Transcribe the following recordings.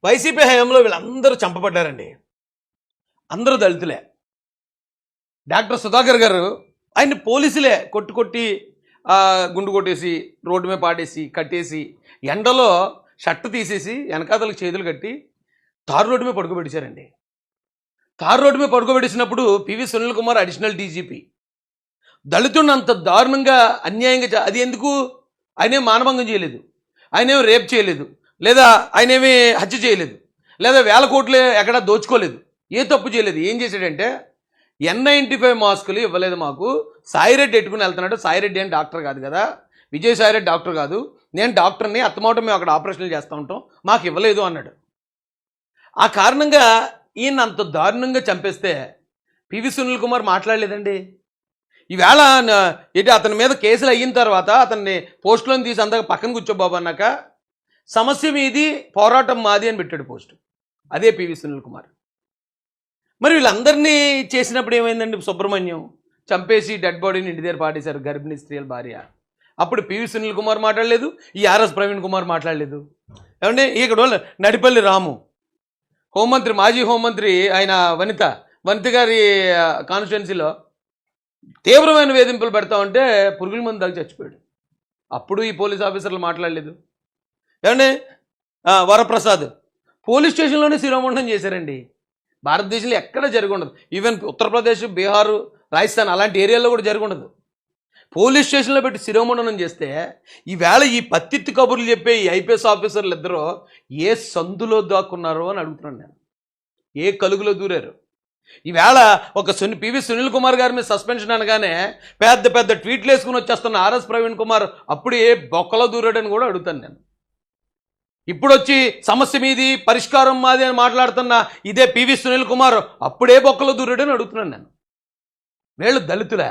YCP హయాంలో వీళ్ళందరూ చంపబడ్డారండి. అందరూ దళితులే. డాక్టర్ సుధాకర్ గారు ఆయన్ని పోలీసులే కొట్టి గుండు కొట్టేసి రోడ్డు మీద పాడేసి కట్టేసి ఎండలో షర్ట్ తీసేసి వెనకాతలకు చేతులు కట్టి తారు రోడ్డు మీద పడుకోబెట్టారండి. తారు రోడ్డు మీద పడుకోబెట్టినప్పుడు PV Sunil Kumar additional DGP దళితుడిని అంత దారుణంగా అన్యాయంగా అది ఎందుకు? ఆయనేం మానభంగం చేయలేదు, ఆయనేం రేప్ చేయలేదు, లేదా ఆయనేమి హత్య చేయలేదు, లేదా వేల కోట్లు ఎక్కడా దోచుకోలేదు, ఏ తప్పు చేయలేదు. ఏం చేశాడంటే N95 మాస్కులు ఇవ్వలేదు మాకు, సాయిరెడ్డి ఎట్టుకుని వెళ్తున్నాడు. సాయిరెడ్డి అని డాక్టర్ కాదు కదా, విజయ్ సాయిరెడ్డి డాక్టర్ కాదు, నేను డాక్టర్ని, అత్తమావటం మేము అక్కడ ఆపరేషన్లు చేస్తూ ఉంటాం, మాకు ఇవ్వలేదు అన్నాడు. ఆ కారణంగా ఈయన అంత దారుణంగా చంపేస్తే పివి సునీల్ కుమార్ మాట్లాడలేదండి. ఈవేళ ఏంటి అతని మీద కేసులు అయిన తర్వాత అతన్ని పోస్టులో తీసి అందాక పక్కన కూర్చోబాబు అన్నాక సమస్య మీది పోరాటం మాది అని పెట్టాడు పోస్టు. అదే పివి సునీల్ కుమార్. మరి వీళ్ళందరినీ చేసినప్పుడు ఏమైందండి? సుబ్రహ్మణ్యం చంపేసి డెడ్ బాడీని ఇంటి దగ్గర పాడేశారు, గర్భిణీ స్త్రీల భార్య. అప్పుడు పివి సునీల్ కుమార్ మాట్లాడలేదు, ఈ ఆర్ఎస్ ప్రవీణ్ కుమార్ మాట్లాడలేదు. ఏమంటే ఇక్కడ నడిపల్లి రాము హోంమంత్రి, మాజీ హోంమంత్రి ఆయన వనిత గారి కాన్స్టిట్యున్సీలో తీవ్రమైన వేధింపులు పెడతా ఉంటే పురుగుల మందు దాకా చచ్చిపోయాడు. అప్పుడు ఈ పోలీస్ ఆఫీసర్లు మాట్లాడలేదు. ఏమంటే వరప్రసాద్ పోలీస్ స్టేషన్లోనే శిరోమండనం చేశారండి. భారతదేశంలో ఎక్కడ జరిగి ఉండదు. ఈవెన్ ఉత్తరప్రదేశ్, బీహారు, రాజస్థాన్ అలాంటి ఏరియాలో కూడా జరిగి ఉండదు. పోలీస్ స్టేషన్లో పెట్టి శిరోమండనం చేస్తే ఈవేళ ఈ పత్తిత్తి కబుర్లు చెప్పే ఈ ఐపీఎస్ ఆఫీసర్లు ఇద్దరు ఏ సందులో దాక్కున్నారో అని అడుగుతున్నాను నేను. ఏ కలుగులో దూరారు? ఈవేళ ఒక పివి సునీల్ కుమార్ గారి మీద సస్పెన్షన్ అనగానే పెద్ద పెద్ద ట్వీట్లు వేసుకుని వచ్చేస్తున్న ఆర్ఎస్ ప్రవీణ్ కుమార్ అప్పుడు ఏ బొక్కలో దూరాడని కూడా అడుగుతాను నేను. ఇప్పుడు వచ్చి సమస్య మీది పరిష్కారం మాది అని మాట్లాడుతున్న ఇదే పివి సునీల్ కుమార్ అప్పుడే బొక్కలో దూరాడని అడుగుతున్నాను నేను. వీళ్ళు దళితులే,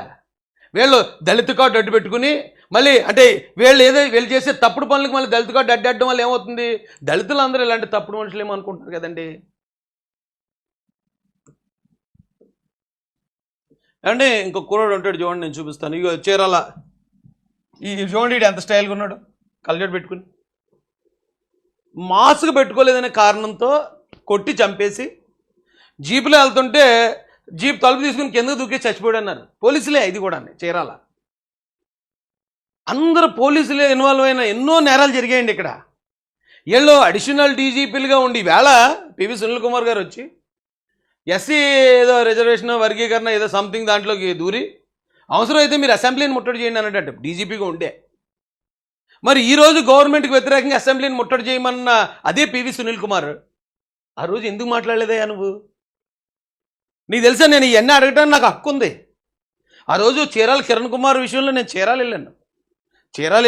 వీళ్ళు దళిత కార్డు అడ్డు పెట్టుకుని మళ్ళీ అంటే వీళ్ళు చేసే తప్పుడు పనులకు మళ్ళీ దళిత కార్డు అడ్డడం వల్ల ఏమవుతుంది? దళితులు అందరూ ఇలాంటి తప్పుడు మనుషులు ఏమనుకుంటున్నారు కదండి. అంటే ఇంకో కుర్రాడు ఉంటాడు చూడండి, నేను చూపిస్తాను. ఇగో చీరాల ఈ చూడండి ఎంత స్టైల్గా ఉన్నాడు, కళ్ళజోడు పెట్టుకుని మాస్క్ పెట్టుకోలేదనే కారణంతో కొట్టి చంపేసి జీపులో వెళ్తుంటే జీప్ తలుపు తీసుకుని కిందకు దూకే చచ్చిపోయాడు అన్నారు. పోలీసులే ఇది కూడా చీరాల. అందరూ పోలీసులే ఇన్వాల్వ్ అయిన ఎన్నో నేరాలు జరిగాయండి ఇక్కడ. వీళ్ళు అడిషనల్ డీజీపీలుగా ఉండి వేళ పివి సునీల్ కుమార్ గారు వచ్చి ఎస్సీ ఏదో రిజర్వేషన్ వర్గీకరణ ఏదో సంథింగ్ దాంట్లోకి దూరి అవసరమైతే మీరు అసెంబ్లీని ముట్టడి చేయండి అన్నట్టు డీజీపీగా ఉండే. మరి ఈరోజు గవర్నమెంట్కి వ్యతిరేకంగా అసెంబ్లీని ముట్టడి చేయమన్న అదే పివి సునీల్ కుమార్ ఆ రోజు ఎందుకు మాట్లాడలేదయ్యా నువ్వు? నీకు తెలుసా, నేను ఇవన్నీ అడగడానికి నాకు హక్కు ఉంది. ఆ రోజు చీరాల కిరణ్ కుమార్ విషయంలో నేను చీరాలు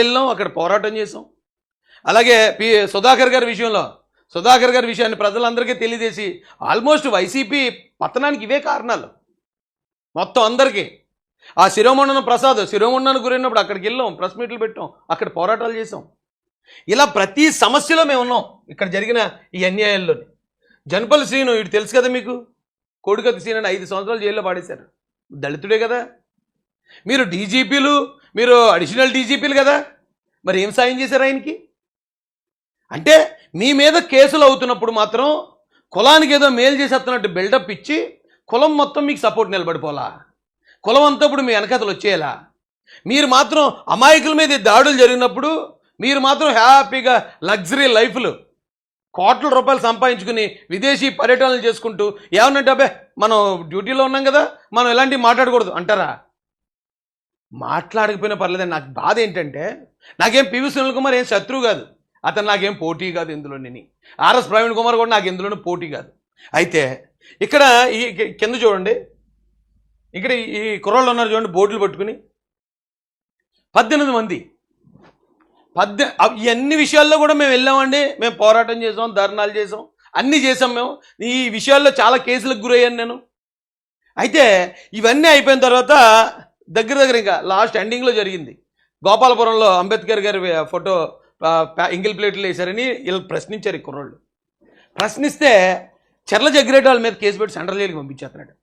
వెళ్ళాం, అక్కడ పోరాటం చేసాం. అలాగే సుధాకర్ గారి విషయాన్ని ప్రజలందరికీ తెలియజేసి ఆల్మోస్ట్ వైసీపీ పతనానికి ఇవే కారణాలు మొత్తం అందరికీ. ఆ శిరోమండనానికి గురైనప్పుడు అక్కడికి వెళ్ళాం, ప్రెస్ మీట్లు పెట్టాం, అక్కడ పోరాటాలు చేసాం. ఇలా ప్రతి సమస్యలో మేము ఉన్నాం ఇక్కడ జరిగిన ఈ అన్యాయాల్లోని. జనపల్లి శ్రీను ఇటు తెలుసు కదా మీకు, కోడికత్తి శ్రీను 5 సంవత్సరాలు జైల్లో పాడేశారు. దళితుడే కదా. మీరు డీజీపీలు, మీరు అడిషనల్ డీజీపీలు కదా, మరి ఏం సాయం చేశారు ఆయనకి? అంటే మీ మీద కేసులు అవుతున్నప్పుడు మాత్రం కులానికి ఏదో మేలు చేసేస్తున్నట్టు బిల్డప్ ఇచ్చి కులం మొత్తం మీకు సపోర్ట్ నిలబడిపోలా, కులం అంతా ఇప్పుడు మీ వెనకతలు వచ్చేయాలా? మీరు మాత్రం అమాయకుల మీద దాడులు జరిగినప్పుడు మీరు మాత్రం హ్యాపీగా లగ్జరీ లైఫ్లు కోట్ల రూపాయలు సంపాదించుకుని విదేశీ పర్యటనలు చేసుకుంటూ ఏమన్నంటే అబ్బే మనం డ్యూటీలో ఉన్నాం కదా, మనం ఇలాంటివి మాట్లాడకూడదు అంటారా? మాట్లాడకపోయినా పర్లేదండి. నాకు బాధ ఏంటంటే నాకేం పివి సునీల్ కుమార్ ఏం శత్రువు కాదు, అతను నాకేం పోటీ కాదు ఇందులో. ఆర్ఎస్ ప్రవీణ్ కుమార్ కూడా నాకు ఇందులోనే పోటీ కాదు. అయితే ఇక్కడ ఈ కింద చూడండి, ఇక్కడ ఈ కుర్రాళ్ళు ఉన్నారు చూడండి, బోర్డులు పట్టుకుని 18 మంది. ఇవన్నీ విషయాల్లో కూడా మేము వెళ్ళామండి, మేము పోరాటం చేసాం, ధర్నాలు చేసాం, అన్నీ చేసాం మేము. ఈ విషయాల్లో చాలా కేసులకు గురయ్యాను నేను. అయితే ఇవన్నీ అయిపోయిన తర్వాత దగ్గర ఇంకా లాస్ట్ ఎండింగ్లో జరిగింది. గోపాలపురంలో అంబేద్కర్ గారి ఫోటో ఎంగిల్ ప్లేట్లు వేశారని వీళ్ళు ప్రశ్నించారు. ఈ కుర్రోళ్ళు ప్రశ్నిస్తే చర్ల జగ్గిరెడ్డి వాళ్ళ మీద కేసు పెట్టి సెంట్రల్ జైలుకి పంపించేస్తున్నాడు.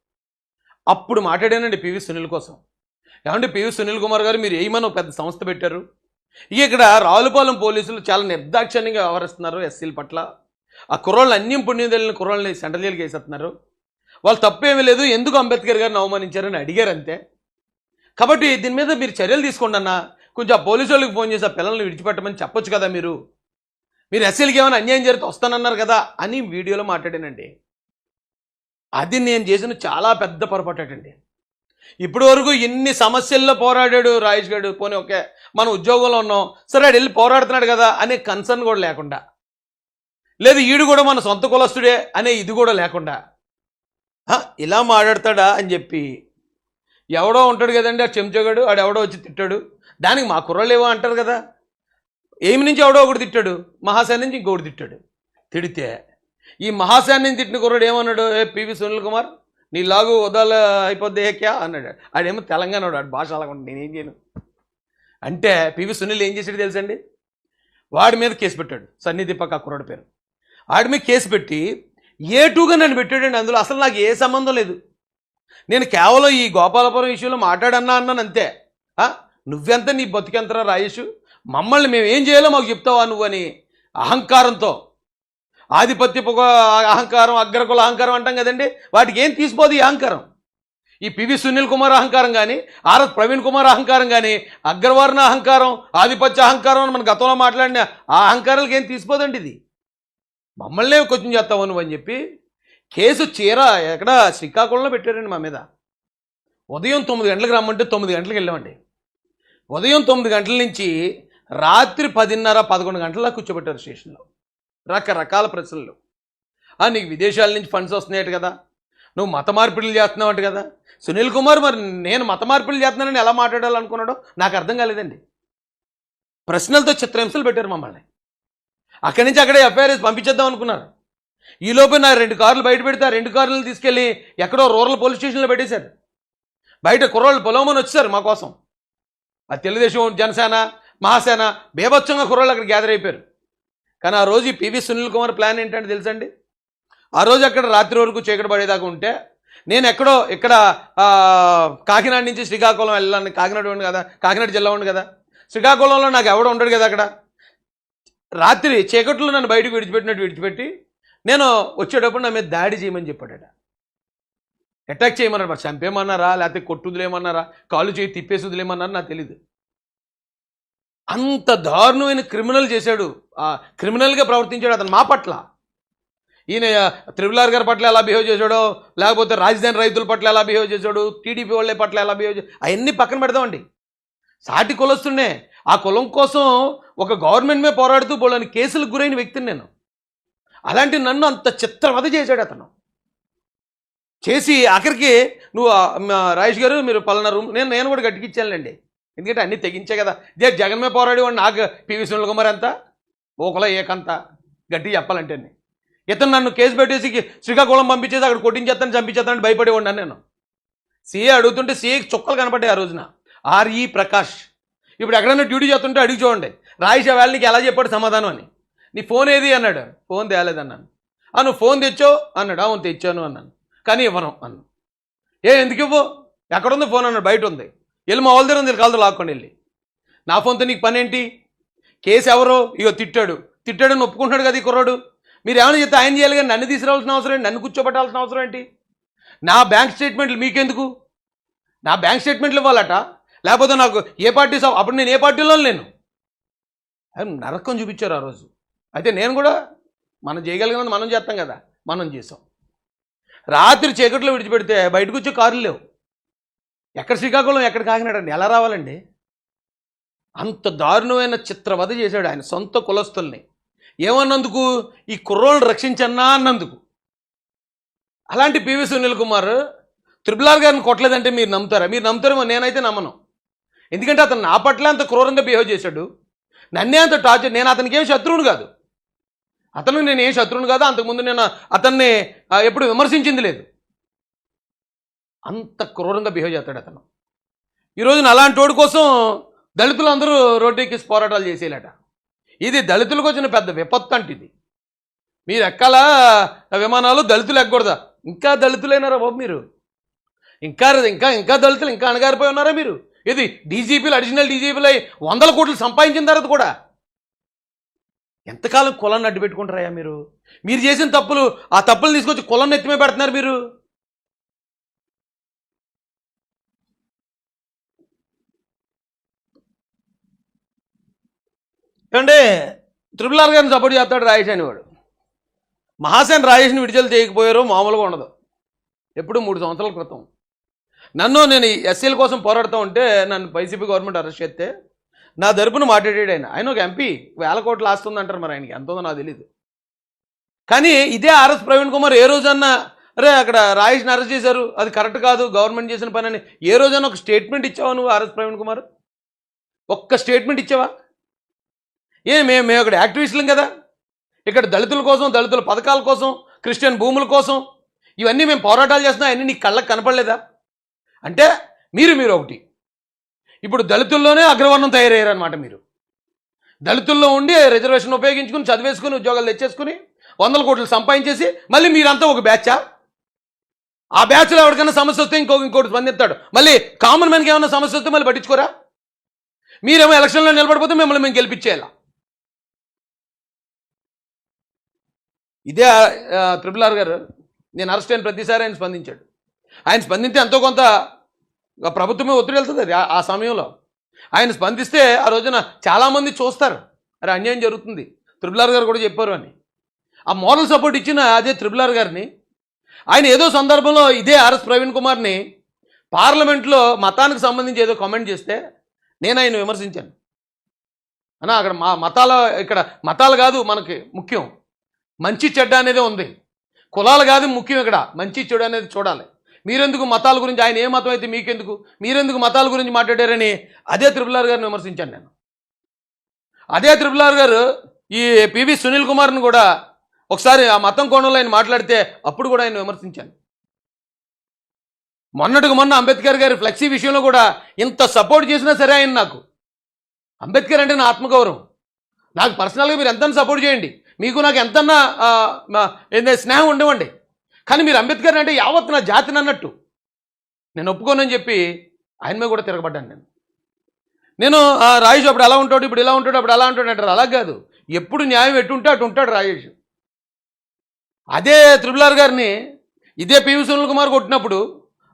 అప్పుడు మాట్లాడానండి పివి సునీల్ కోసం. ఏమంటే పివి సునీల్ కుమార్ గారు మీరు ఏమని ఒక పెద్ద సంస్థ పెట్టారు, ఇక్కడ రావులపాలెం పోలీసులు చాలా నిర్దాక్షిణ్యంగా వ్యవహరిస్తున్నారు ఎస్సీల పట్ల, ఆ కుర్రోళ్ళు అన్యం పుణ్యం తెలియని కుర్రోళ్ళని సెంట్రల్ జైలుకి వేసేస్తున్నారు. వాళ్ళు తప్పేమీ లేదు, ఎందుకు అంబేద్కర్ గారిని అవమానించారని అడిగారు అంతే. కాబట్టి దీని మీద మీరు చర్యలు తీసుకోండి అన్న. కొంచెం ఆ పోలీసు వాళ్ళకి ఫోన్ చేసి ఆ పిల్లల్ని విడిచిపెట్టమని చెప్పొచ్చు కదా. మీరు ఎస్సీలకి ఏమైనా అన్యాయం జరిగితే వస్తానన్నారు కదా అని వీడియోలో మాట్లాడానండి. అది నేను చేసిన చాలా పెద్ద పొరపాటండి. ఇప్పటి వరకు ఎన్ని సమస్యల్లో పోరాడాడు రాజేష్ గారు. పోనీ ఓకే, మనం ఉద్యోగంలో ఉన్నాం సరే, ఆడు వెళ్ళి పోరాడుతున్నాడు కదా అనే కన్సర్న్ కూడా లేకుండా, లేదు ఈడు కూడా మన సొంత కులస్తుడే అనే ఇది కూడా లేకుండా ఇలా మాట్లాడతాడా అని చెప్పి, ఎవడో ఉంటాడు కదండి ఆ చెంచగాడు, ఆడు ఎవడో వచ్చి తిట్టాడు, దానికి మా కుర్రాళ్ళు ఏవో అంటారు కదా, ఏమి నుంచి ఎవడో ఒకటి తిట్టాడు, మహాసేన నుంచి ఇంకొకటి తిట్టాడు. తిడితే ఈ మహాసేన నుంచి తిట్టిన కుర్రాడు ఏమన్నాడు, పివి సునీల్ కుమార్ నీ లాగు వదాల అయిపోద్ది క్యా అన్నాడు. ఆడేమో తెలంగాణ వాడు, ఆడు భాష అలాగ ఉంటుంది, నేనేం చేయను అంటే. పివి సునీల్ ఏం చేసాడు తెలుసండి, వాడి మీద కేసు పెట్టాడు, సన్నీ దీపక్ ఆ కుర్రాడు పేరు. వాడి మీద కేసు పెట్టి ఏటూగా నన్ను పెట్టాడండి. అందులో అసలు నాకు ఏ సంబంధం లేదు. నేను కేవలం ఈ గోపాలపురం విషయంలో అన్నాను అంతే. నువ్వెంత, నీ బతుకెంతరా రాజేష్, మమ్మల్ని మేము ఏం చేయాలో మాకు చెప్తావా నువ్వు అని అహంకారంతో, ఆధిపత్య అహంకారం, అగ్రకుల అహంకారం అంటాం కదండి, వాటికి ఏం తీసిపోదు ఈ అహంకారం. ఈ పివి సునీల్ కుమార్ అహంకారం కానీ, ఆర్ఎస్ ప్రవీణ్ కుమార్ అహంకారం కానీ, అగ్రవర్ణ అహంకారం, ఆధిపత్య అహంకారం అని మన గతంలో మాట్లాడిన ఆ అహంకారాలకు ఏం తీసిపోదండి. ఇది మమ్మల్నే కొంచెం చేస్తావు నువ్వు అని చెప్పి కేసు ఎక్కడ శ్రీకాకుళంలో పెట్టారండి మా మీద. ఉదయం 9 గంటలకు రమ్మంటే 9 గంటలకు వెళ్ళామండి. ఉదయం 9 గంటల నుంచి రాత్రి 10:30, 11 గంటల కూర్చోబెట్టారు స్టేషన్లో. రకరకాల ప్రశ్నలు. నీకు విదేశాల నుంచి ఫండ్స్ వస్తున్నాయట కదా, నువ్వు మత మార్పిడులు చేస్తున్నావు అంట కదా. సునీల్ కుమార్ మరి నేను మత మార్పిడులు చేస్తున్నానని ఎలా మాట్లాడాలనుకున్నాడో నాకు అర్థం కాలేదండి. ప్రశ్నలతో చిత్రహింసలు పెట్టారు మమ్మల్ని. అక్కడి నుంచి అక్కడే ఎఫ్ఐఆర్ పంపించేద్దాం అనుకున్నారు. ఈలోపు నా 2 కార్లు బయట పెడితే ఆ 2 కార్లను తీసుకెళ్ళి ఎక్కడో రూరల్ పోలీస్ స్టేషన్లో పెట్టేశారు. బయట కుర్రోళ్ళు పొలవమని వచ్చారు మా కోసం. ఆ తెలుగుదేశం, జనసేన, మహాసేన బేభత్సంగా కుర్రోళ్ళు అక్కడ గ్యాదర్ అయిపోయారు. కానీ ఆ రోజు ఈ పివి సునీల్ కుమార్ ప్లాన్ ఏంటంటే తెలుసండి, ఆ రోజు అక్కడ రాత్రి వరకు చీకటి పడేదాకా ఉంటే, నేను ఎక్కడో ఇక్కడ కాకినాడ నుంచి శ్రీకాకుళం వెళ్ళాలని, కాకినాడ ఉండి కదా, కాకినాడ జిల్లా ఉండి కదా, శ్రీకాకుళంలో నాకు ఎవడో ఉండడు కదా. అక్కడ రాత్రి చీకట్లో నన్ను బయటకు విడిచిపెట్టి నేను వచ్చేటప్పుడు నా మీద దాడి చేయమని చెప్పాడట. అటాక్ చేయమన్నాడు. మరి చంపేమన్నారా, లేకపోతే కొట్టుదులేమన్నారా, కాళ్ళు చేయి తిప్పేసి వదిలేమన్నారా నాకు తెలీదు. అంత దారుణమైన క్రిమినల్ చేశాడు, క్రిమినల్గా ప్రవర్తించాడు అతను మా పట్ల. ఈయన త్రిపులార్ గారి పట్ల ఎలా బిహేవ్ చేశాడో, లేకపోతే రాజధాని రైతుల పట్ల ఎలా బిహేవ్ చేశాడు, టీడీపీ వాళ్ళ పట్ల ఎలా బిహేవ్ చేశాడు, అవన్నీ పక్కన పెడదామండి. సాటి కులస్తుండే, ఆ కులం కోసం ఒక గవర్నమెంట్ మీద పోరాడుతూ బోళ్ళని కేసులకు గురైన వ్యక్తిని నేను. అలాంటి నన్ను అంత చిత్రవద చేశాడు అతను. చేసి ఆఖరికి నువ్వు రాజేష్ గారు మీరు పలానా రూమ్, నేను కూడా గట్టికిచ్చానులేండి, ఎందుకంటే అన్నీ తెగించే కదా. జగన్ మీద పోరాడేవాడు నాకు పివి సునీల్ కుమార్ అంతా ఓకలా ఏకంత గట్టి చెప్పాలంటే. ఇతను నన్ను కేసు పెట్టేసి శ్రీకాకుళం పంపించేసి అక్కడ కొట్టించేస్తాను, చంపించేస్తానని భయపడేవాడిని నేను. సీఏ అడుగుతుంటే సీఏకి చుక్కలు కనపడ్డాయి ఆ రోజున. ఆర్ఈ ప్రకాష్. ఇప్పుడు ఎక్కడైనా డ్యూటీ చేస్తుంటే అడిగి చూడండి, రాజేష్ వేళ నీకు ఎలా చెప్పాడు సమాధానం అని. నీ ఫోన్ ఏది అన్నాడు, ఫోన్ తేలేదన్నాను. నువ్వు ఫోన్ తెచ్చావు అన్నాడు, అవును తెచ్చాను అన్నాను, కానీ ఇవ్వను అన్నాను. ఎందుకు ఇవ్వు, ఎక్కడుంది ఫోన్ అన్నాడు, బయట ఉంది, వెళ్ళి మా వాళ్ళ దగ్గర ఉంది, కాళ్ళతో లాక్కొని వెళ్ళి. నా ఫోన్తో నీకు పని ఏంటి, కేసు ఎవరో ఇగో తిట్టాడని ఒప్పుకుంటున్నాడు కదా ఈ కుర్రాడు, మీరు ఏమైనా చెప్తే ఆయన చేయాలి కానీ నన్ను తీసుకురావాల్సిన అవసరం ఏంటి, నన్ను కూర్చోబెట్టాల్సిన అవసరం ఏంటి. నా బ్యాంక్ స్టేట్మెంట్లు మీకెందుకు, నా బ్యాంక్ స్టేట్మెంట్లు ఇవ్వాలట, లేకపోతే నాకు ఏ పార్టీ అప్పుడు నేను ఏ పార్టీలో లేను. నరకం చూపించారు ఆ రోజు. అయితే నేను కూడా మనం చేయగలిగినది మనం చేస్తాం కదా, మనం చేసాం. రాత్రి చీకట్లో విడిచిపెడితే బయటకు వచ్చే కార్లు లేవు. ఎక్కడ శ్రీకాకుళం, ఎక్కడ కాకినాడండి, ఎలా రావాలండి. అంత దారుణమైన చిత్రవధ చేశాడు ఆయన సొంత కులస్తుల్ని. ఏమన్నందుకు, ఈ కుర్రోళ్ళని రక్షించన్నా అన్నందుకు. అలాంటి పివి సునీల్ కుమార్ త్రిపులార్ గారిని కొట్టలేదంటే మీరు నమ్ముతారా? మీరు నమ్ముతారేమో, నేనైతే నమ్మను. ఎందుకంటే అతను నా పట్ల అంత క్రూరంగా బిహేవ్ చేశాడు, నన్నే అంత టార్చర్. నేను అతనికి ఏం శత్రువును కాదు, నేను ఏం శత్రువును కాదు. అంతకుముందు నేను అతన్ని ఎప్పుడు విమర్శించింది లేదు. అంత క్రూరంగా బిహేవ్ చేస్తాడు అతను. ఈరోజున అలాంటి వాడి కోసం దళితులు అందరూ రోడ్డెక్కి పోరాటాలు చేసేయాలట. ఇది దళితులకు వచ్చిన పెద్ద విపత్తు అంటే. ఇది మీరు ఎక్కాల విమానాలు, దళితులు ఎక్కకూడదా? ఇంకా దళితులైనారా బాబు మీరు? ఇంకా దళితులు ఇంకా అణగారిపోయి ఉన్నారా మీరు? ఇది డీజీపీలు, అడిషనల్ డీజీపీలు 100 కోట్లు సంపాదించిన తర్వాత కూడా ఎంతకాలం కులాన్ని అడ్డు పెట్టుకుంటారయ్యా మీరు? మీరు చేసిన తప్పులు, ఆ తప్పులు తీసుకొచ్చి కులం ఎత్తిమే పెడుతున్నారు మీరు. అంటే ట్రిపుల్ ఆర్ గారిని సపోర్ట్ చేస్తాడు రాజేష్ అనేవాడు. మహాసేన్ రాజేష్ని విడుదల చేయకపోయారో మామూలుగా ఉండదు. ఎప్పుడు 3 సంవత్సరాల క్రితం నేను ఎస్సీల కోసం పోరాడుతూ ఉంటే నన్ను వైసీపీ గవర్నమెంట్ అరెస్ట్ చేస్తే నా తరపున మాట్లాడాడు ఆయన ఒక ఎంపీ. 1000 కోట్లు ఆస్తుంది అంటారు, మరి ఆయనకి ఎంత ఉందో నాకు తెలియదు. కానీ ఇదే ఆర్ఎస్ ప్రవీణ్ కుమార్ ఏ రోజన్నా అరే అక్కడ రాజేష్ని అరెస్ట్ చేశారు, అది కరెక్ట్ కాదు, గవర్నమెంట్ చేసిన పని అని ఏ రోజన్నా ఒక స్టేట్మెంట్ ఇచ్చావా నువ్వు? ఆర్ఎస్ ప్రవీణ్ కుమార్ ఒక్క స్టేట్మెంట్ ఇచ్చావా? మేము ఇక్కడ యాక్టివిస్టులం కదా, ఇక్కడ దళితుల కోసం, దళితుల పథకాల కోసం, క్రిస్టియన్ భూముల కోసం ఇవన్నీ మేము పోరాటాలు చేస్తున్నాం. అవన్నీ నీకు కళ్ళకు కనపడలేదా? అంటే మీరు ఒకటి ఇప్పుడు దళితుల్లోనే అగ్రవర్ణం తయారయ్యారనమాట. మీరు దళితుల్లో ఉండి రిజర్వేషన్ ఉపయోగించుకుని చదివేసుకుని ఉద్యోగాలు తెచ్చేసుకుని 100 కోట్లు సంపాదించేసి మళ్ళీ మీరంతా ఒక బ్యాచా? ఆ బ్యాచ్లో ఎవరికైనా సమస్య వస్తే ఇంకోటి స్పందిస్తాడు. మళ్ళీ కామన్ మ్యాన్కి ఏమైనా సమస్య వస్తే మళ్ళీ పట్టించుకోరా? మీరేమో ఎలక్షన్లో నిలబడిపోతే మిమ్మల్ని మేము గెలిపించేయాలా? ఇదే ట్రిపుల్ ఆర్ గారు నేను అరెస్ట్ అయిన ప్రతిసారి ఆయన స్పందించాడు. ఆయన స్పందింస్తే ఎంతో కొంత ప్రభుత్వమే ఒత్తిడి వెళ్తుంది. అది ఆ సమయంలో ఆయన స్పందిస్తే ఆ రోజున చాలామంది చూస్తారు, అరే అన్యాయం జరుగుతుంది, ట్రిపుల్ ఆర్ గారు కూడా చెప్పారు అని. ఆ మోరల్ సపోర్ట్ ఇచ్చిన అదే ట్రిపుల్ ఆర్ గారిని ఆయన ఏదో సందర్భంలో ఇదే ఆర్ఎస్ ప్రవీణ్ కుమార్ని పార్లమెంట్లో మతానికి సంబంధించి ఏదో కామెంట్ చేస్తే నేను ఆయన విమర్శించాను. అన్నా అక్కడ ఇక్కడ మతాలు కాదు మనకి ముఖ్యం, మంచి చెడ్డ అనేది ఉంది. కులాలు కాదు ముఖ్యం, ఇక్కడ మంచి చెడు అనేది చూడాలి. మీరెందుకు మతాల గురించి, ఆయన ఏ మతం అయితే మీకెందుకు, మీరెందుకు మతాల గురించి మాట్లాడారని అదే ట్రిపుల్ ఆర్ గారిని విమర్శించాను నేను. అదే ట్రిపుల్ ఆర్ గారు ఈ పివి సునీల్ కుమార్ని కూడా ఒకసారి ఆ మతం కోణంలో ఆయన మాట్లాడితే అప్పుడు కూడా ఆయన విమర్శించాను. మొన్న అంబేద్కర్ గారి ఫ్లెక్సీ విషయంలో కూడా ఇంత సపోర్ట్ చేసినా సరే ఆయన నాకు అంబేద్కర్ అంటే నా ఆత్మగౌరవం. నాకు పర్సనల్గా మీరు ఎంతన్నా సపోర్ట్ చేయండి, మీకు నాకు ఎంతన్నా స్నేహం ఉండవండి, కానీ మీరు అంబేద్కర్ అంటే యావత్ నా జాతిని అన్నట్టు నేను ఒప్పుకోనని చెప్పి ఆయన మీద కూడా తిరగబడ్డాను. నేను రాజేష్ అప్పుడు అలా ఉంటాడు, ఇప్పుడు ఇలా ఉంటాడు, అప్పుడు అలా ఉంటాడు అంటారు. అలా కాదు, ఎప్పుడు న్యాయం ఎట్టుంటే అటు ఉంటాడు రాజేష్. అదే ట్రిపుల్ ఆర్ గారిని ఇదే పివి సునీల్ కుమార్ కొట్టినప్పుడు,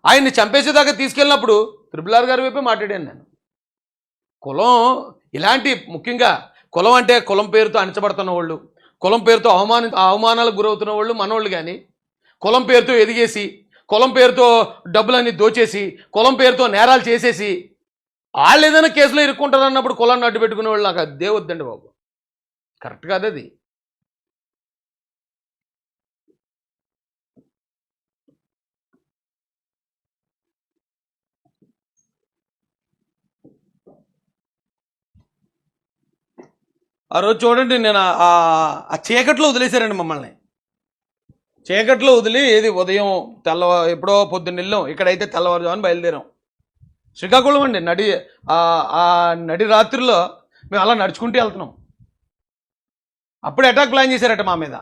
ఆయన్ని చంపేసేదాకా తీసుకెళ్ళినప్పుడు ట్రిపుల్ ఆర్ గారి వైపే మాట్లాడాను నేను. కులం ఇలాంటి, ముఖ్యంగా కులం అంటే కులం పేరుతో అణచబడుతున్న వాళ్ళు, కులం పేరుతో అవమానాలకు గురవుతున్న వాళ్ళు మనోళ్ళు. కానీ కులం పేరుతో ఎదిగేసి, కులం పేరుతో డబ్బులన్నీ దోచేసి, కులం పేరుతో నేరాలు చేసేసి వాళ్ళు ఏదైనా కేసులో ఇరుక్కుంటారు అన్నప్పుడు కులాన్ని అడ్డు పెట్టుకునే వాళ్ళు నాకు అదే వద్దండి బాబు, కరెక్ట్ కాదు అది. ఆ రోజు చూడండి, నేను ఆ చీకట్లో వదిలేశారండి మమ్మల్ని. చీకట్లో వదిలి ఉదయం ఎప్పుడో పొద్దున్న వెళ్ళాం, ఇక్కడైతే తెల్లవారుజామున బయలుదేరాం. శ్రీకాకుళం అండి, ఆ నడి రాత్రిలో మేము అలా నడుచుకుంటూ వెళ్తున్నాం. అప్పుడు అటాక్ ప్లాన్ చేశారట మా మీద.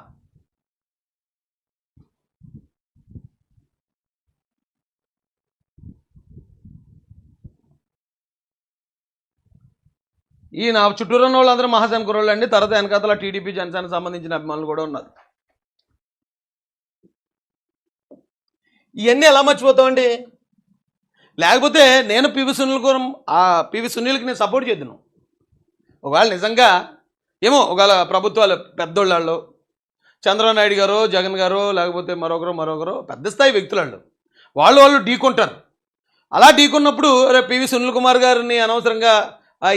ఈ నా చుట్టూరు ఉన్న వాళ్ళందరూ మహాజన్ కుర్రోళ్ళు అండి. తర్వాత వెనకాతల టీడీపీ జనసేనకు సంబంధించిన అభిమానులు కూడా ఉన్నారు. ఇవన్నీ ఎలా మర్చిపోతామండి? లేకపోతే నేను పివి సునీల్కి నేను సపోర్ట్ చేద్దాను. ఒకవేళ నిజంగా ఏమో, ఒకవేళ ప్రభుత్వాలు పెద్దోళ్ళు, చంద్రబాబు నాయుడు గారు, జగన్ గారు, లేకపోతే మరొకరు పెద్ద స్థాయి వ్యక్తులు వాళ్ళు ఢీకొంటారు. అలా ఢీకొన్నప్పుడు పివి సునీల్ కుమార్ గారిని అనవసరంగా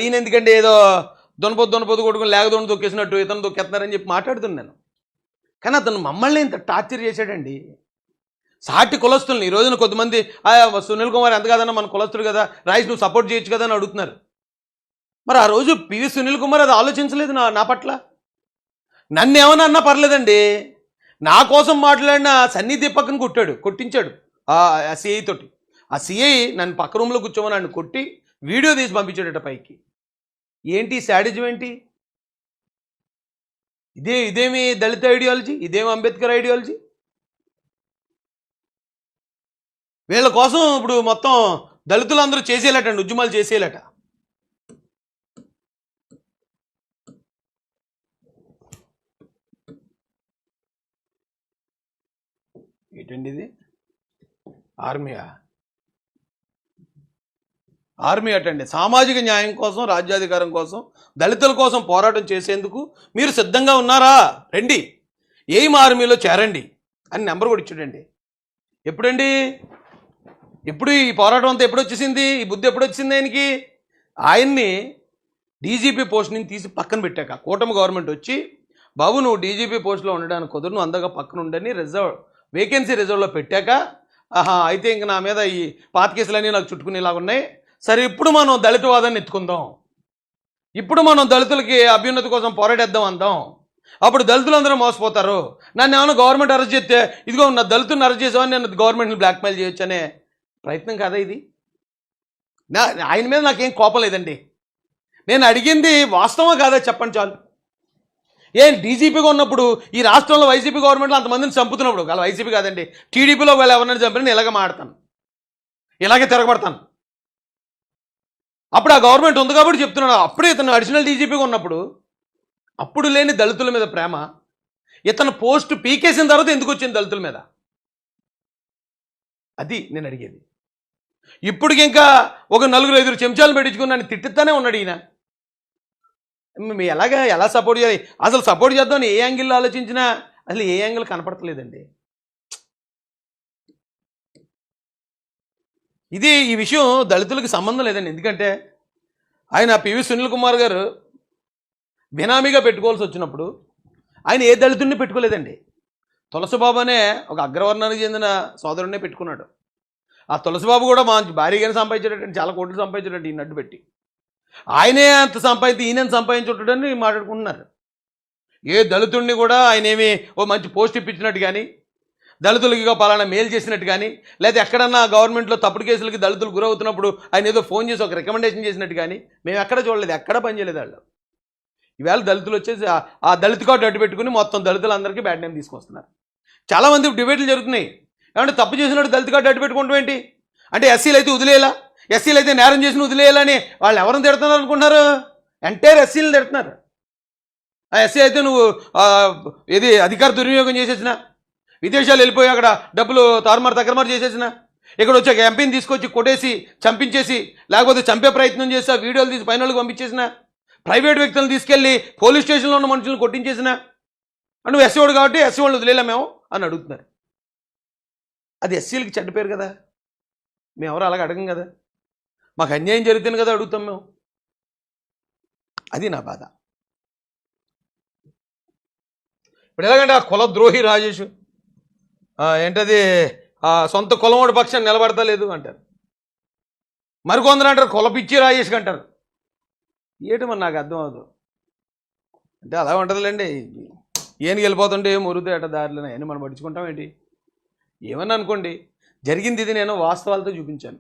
ఈయన ఎందుకంటే ఏదో దొనపోతు కొట్టుకుని లేకదొని దొక్కేసినట్టు ఇతను దొక్కేస్తున్నారని చెప్పి మాట్లాడుతున్నాను. కానీ అతను మమ్మల్ని ఇంత టార్చర్ చేశాడండి. సాటి కులస్తుల్ని ఈ రోజున కొద్దిమంది సునీల్ కుమార్ ఎంత కాదన్నా మన కులస్తుడు కదా, రాయిస్ నువ్వు సపోర్ట్ చేయొచ్చు కదా అని అడుగుతున్నారు. మరి ఆ రోజు పివి సునీల్ కుమార్ అది ఆలోచించలేదు నా పట్ల. నన్ను ఏమన్నా అన్నా పర్లేదండి, నా కోసం మాట్లాడిన సన్నిధి పక్కన కొట్టించాడు ఆ సిఐ తోటి. ఆ సిఐ నన్ను పక్క రూమ్లో కూర్చోమని నన్ను కొట్టి వీడియో తీసి పంపించాడట పైకి. ఏంటి శాడిజం ఏంటి? ఇదేమి దళిత ఐడియాలజీ, ఇదేమి అంబేద్కర్ ఐడియాలజీ? వీళ్ళ కోసం ఇప్పుడు మొత్తం దళితులందరూ చేసేయాలటండి, ఉద్యమాలు చేసేయాలట. ఏంటండి ఇది? ఆర్మీయా? ఆర్మీ అటండి. సామాజిక న్యాయం కోసం, రాజ్యాధికారం కోసం, దళితుల కోసం పోరాటం చేసేందుకు మీరు సిద్ధంగా ఉన్నారా? రండి, ఎయిమ్ ఆర్మీలో చేరండి అని నెంబర్ కూడా ఇచ్చాడండి. ఎప్పుడండి? ఎప్పుడు ఈ పోరాటం అంతా ఎప్పుడు వచ్చేసింది? ఈ బుద్ధి ఎప్పుడు వచ్చింది ఆయనకి? ఆయన్ని డీజీపీ పోస్ట్ నుంచి తీసి పక్కన పెట్టాక కూటమి గవర్నమెంట్ వచ్చి, బాబు నువ్వు డీజీపీ పోస్ట్లో ఉండడానికి కుదరు, నువ్వు అందగా పక్కన ఉండని వేకెన్సీ రిజర్వ్లో పెట్టాక, ఆహా అయితే ఇంక నా మీద ఈ పాత కేసులన్నీ నాకు చుట్టుకునేలాగా ఉన్నాయి, సరే ఇప్పుడు మనం దళితవాదాన్ని ఎత్తుకుందాం, ఇప్పుడు మనం దళితులకి అభ్యున్నతి కోసం పోరాటేద్దాం అందాం, అప్పుడు దళితులందరూ మోసపోతారు, నన్ను ఏమైనా గవర్నమెంట్ అరెస్ట్ చేస్తే ఇదిగో నా దళితులను అరెస్ట్ చేసామని నేను గవర్నమెంట్ని బ్లాక్మెయిల్ చేయొచ్చు అనే ప్రయత్నం కాదా ఇది? ఆయన మీద నాకేం కోపం లేదండి. నేను అడిగింది వాస్తవం కాదా చెప్పండి చాలు. ఏం డీజీపీగా ఉన్నప్పుడు ఈ రాష్ట్రంలో వైసీపీ గవర్నమెంట్లో అంతమందిని చంపుతున్నప్పుడు, అలా వైసీపీ కాదండి, టీడీపీలో వాళ్ళు ఎవరినైనా చంపినా నేను ఇలాగే మాడతాను, ఇలాగే తిరగబడతాను. అప్పుడు ఆ గవర్నమెంట్ ఉంది కాబట్టి చెప్తున్నాడు. అప్పుడే ఇతను అడిషనల్ డీజీపీగా ఉన్నప్పుడు అప్పుడు లేని దళితుల మీద ప్రేమ ఇతను పోస్ట్ పీకేసిన తర్వాత ఎందుకు వచ్చింది దళితుల మీద? అది నేను అడిగేది. ఇప్పటికి ఇంకా ఒక 4-5 చెంచాలు పెట్టించుకుని నన్ను తిట్టిస్తానే ఉన్నాడు ఈయన. మేము ఎలా సపోర్ట్ చేయాలి? అసలు సపోర్ట్ చేద్దామని ఏ యాంగిల్లో ఆలోచించినా అసలు ఏ యాంగిల్ కనపడతలేదండి. ఈ విషయం దళితులకు సంబంధం లేదండి. ఎందుకంటే ఆయన పివి సునీల్ కుమార్ గారు బినామీగా పెట్టుకోవాల్సి వచ్చినప్పుడు ఆయన ఏ దళితుడిని పెట్టుకోలేదండి. తులసిబాబు అనే ఒక అగ్రవర్ణానికి చెందిన సోదరుడినే పెట్టుకున్నాడు. ఆ తులసిబాబు కూడా మంచి భారీగానే సంపాదించేటండి, చాలా కోట్లు సంపాదించేటండి ఈయన అడ్డు పెట్టి. ఆయనే అంత సంపాదించి ఈయన సంపాదించుంటాడని మాట్లాడుకుంటున్నారు. ఏ దళితుడిని కూడా ఆయన ఏమి ఓ మంచి పోస్ట్ ఇప్పించినట్టు కానీ, దళితులకి పలానా మేలు చేసినట్టు కానీ, లేదా ఎక్కడన్నా గవర్నమెంట్లో తప్పుడు కేసులకి దళితులు గురవుతున్నప్పుడు ఆయన ఏదో ఫోన్ చేసి ఒక రికమెండేషన్ చేసినట్టు కానీ మేము ఎక్కడ చూడలేదు, ఎక్కడ పనిచేయలేదు వాళ్ళు. ఈవేళ దళితులు వచ్చేసి ఆ దళిత కార్డు అడ్డు పెట్టుకుని మొత్తం దళితులందరికీ బ్యాడ్ నేమ్ తీసుకొస్తున్నారు. చాలామంది డిబేట్లు జరుగుతున్నాయి. ఏమంటే తప్పు చేసినట్టు దళిత కార్డు అడ్డు పెట్టుకుంటాం ఏంటి అంటే, ఎస్సీలు అయితే వదిలేయాలా, ఎస్సీలు అయితే నేరం చేసిన వదిలేయాలని వాళ్ళు ఎవరిని తిడుతున్నారు అనుకుంటున్నారు? ఎంటైర్ ఎస్సీలను తిడుతున్నారు. ఆ ఎస్సీ అయితే నువ్వు ఇది అధికార దుర్వినియోగం చేసేసిన, విదేశాలు వెళ్ళిపోయి అక్కడ డబ్బులు తారుమారు తగ్గరమారు చేసేసిన, ఇక్కడ వచ్చాక ఎంపీని తీసుకొచ్చి కొట్టేసి చంపించేసి, లేకపోతే చంపే ప్రయత్నం చేసి ఆ వీడియోలు తీసి పైన వాళ్ళకి పంపించేసిన, ప్రైవేట్ వ్యక్తులను తీసుకెళ్ళి పోలీస్ స్టేషన్లో ఉన్న మనుషులను కొట్టించేసిన, నువ్వు ఎస్సీ వాడు కాబట్టి ఎస్సీ వాళ్ళు వదిలేలా మేము అని అడుగుతున్నారు. అది ఎస్సీలకి చెడ్డ పేరు కదా. మేము ఎవరు అలాగ అడగం కదా, మాకు అన్యాయం జరిగితేనే కదా అడుగుతాం మేము. అది నా బాధ. ఇప్పుడు ఎలాగంటే ఆ కుల ద్రోహి రాజేష్ ఏంటది సొంత కులమోడి పక్షాన్ని నిలబడతా లేదు అంటారు. మరికొందరు అంటారు కుల పిచ్చి రాజేష్ అంటారు. ఏంటి మరి నాకు అర్థం అవదు. అంటే అలా ఉంటుందిలేండి, ఏనికి వెళ్ళిపోతుంటే మురుగుతో ఎట దారిలో అని మనం పట్టించుకుంటాం ఏంటి? ఏమన్నా అనుకోండి, జరిగింది ఇది నేను వాస్తవాలతో చూపించాను.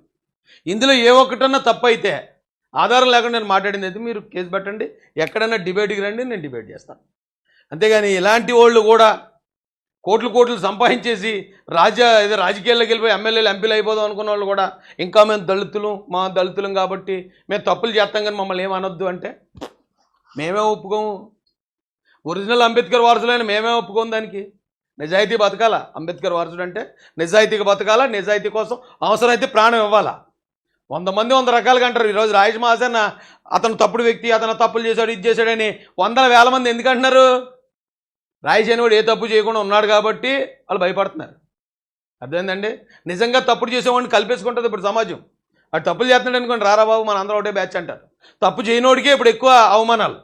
ఇందులో ఏ ఒక్కటన్నా తప్పు అయితే ఆధారం లేకుండా నేను మాట్లాడింది అయితే మీరు కేసు పెట్టండి, ఎక్కడైనా డిబేట్కి రండి, నేను డిబేట్ చేస్తాను. అంతేగాని ఇలాంటి వాళ్ళు కూడా కోట్లు సంపాదించేసి రాజకీయాల్లోకి వెళ్ళిపోయి ఎమ్మెల్యేలు ఎంపీలు అయిపోదాం అనుకున్న వాళ్ళు కూడా ఇంకా మేము దళితులం కాబట్టి మేము తప్పులు చేస్తాం కానీ మమ్మల్ని ఏమనొద్దు అంటే మేమే ఒప్పుకోము. ఒరిజినల్ అంబేద్కర్ వారసులైన మేమే ఒప్పుకోము. దానికి నిజాయితీ బతకాల. అంబేద్కర్ వారసుడు అంటే నిజాయితీగా బతకాల, నిజాయితీ కోసం అవసరమైతే ప్రాణం ఇవ్వాలా. 100 మంది 100 రకాలుగా అంటారు. ఈరోజు రాజేష్ మహాసేన అతను తప్పుడు వ్యక్తి, అతను తప్పులు చేశాడు, ఇది చేశాడని 100,000 మంది ఎందుకు అంటున్నారు? రాజేష్ అనేవాడు ఏ తప్పు చేయకుండా ఉన్నాడు కాబట్టి వాళ్ళు భయపడుతున్నారు. అర్థమైందండి? నిజంగా తప్పుడు చేసేవాడిని కల్పేసుకుంటుంది ఇప్పుడు సమాజం. అటు తప్పులు చేస్తున్నాడు అనుకోండి, రారా బాబు మన అందరూ ఒకటే బ్యాచ్ అంటారు. తప్పు చేయనోడికే ఇప్పుడు ఎక్కువ అవమానాలు.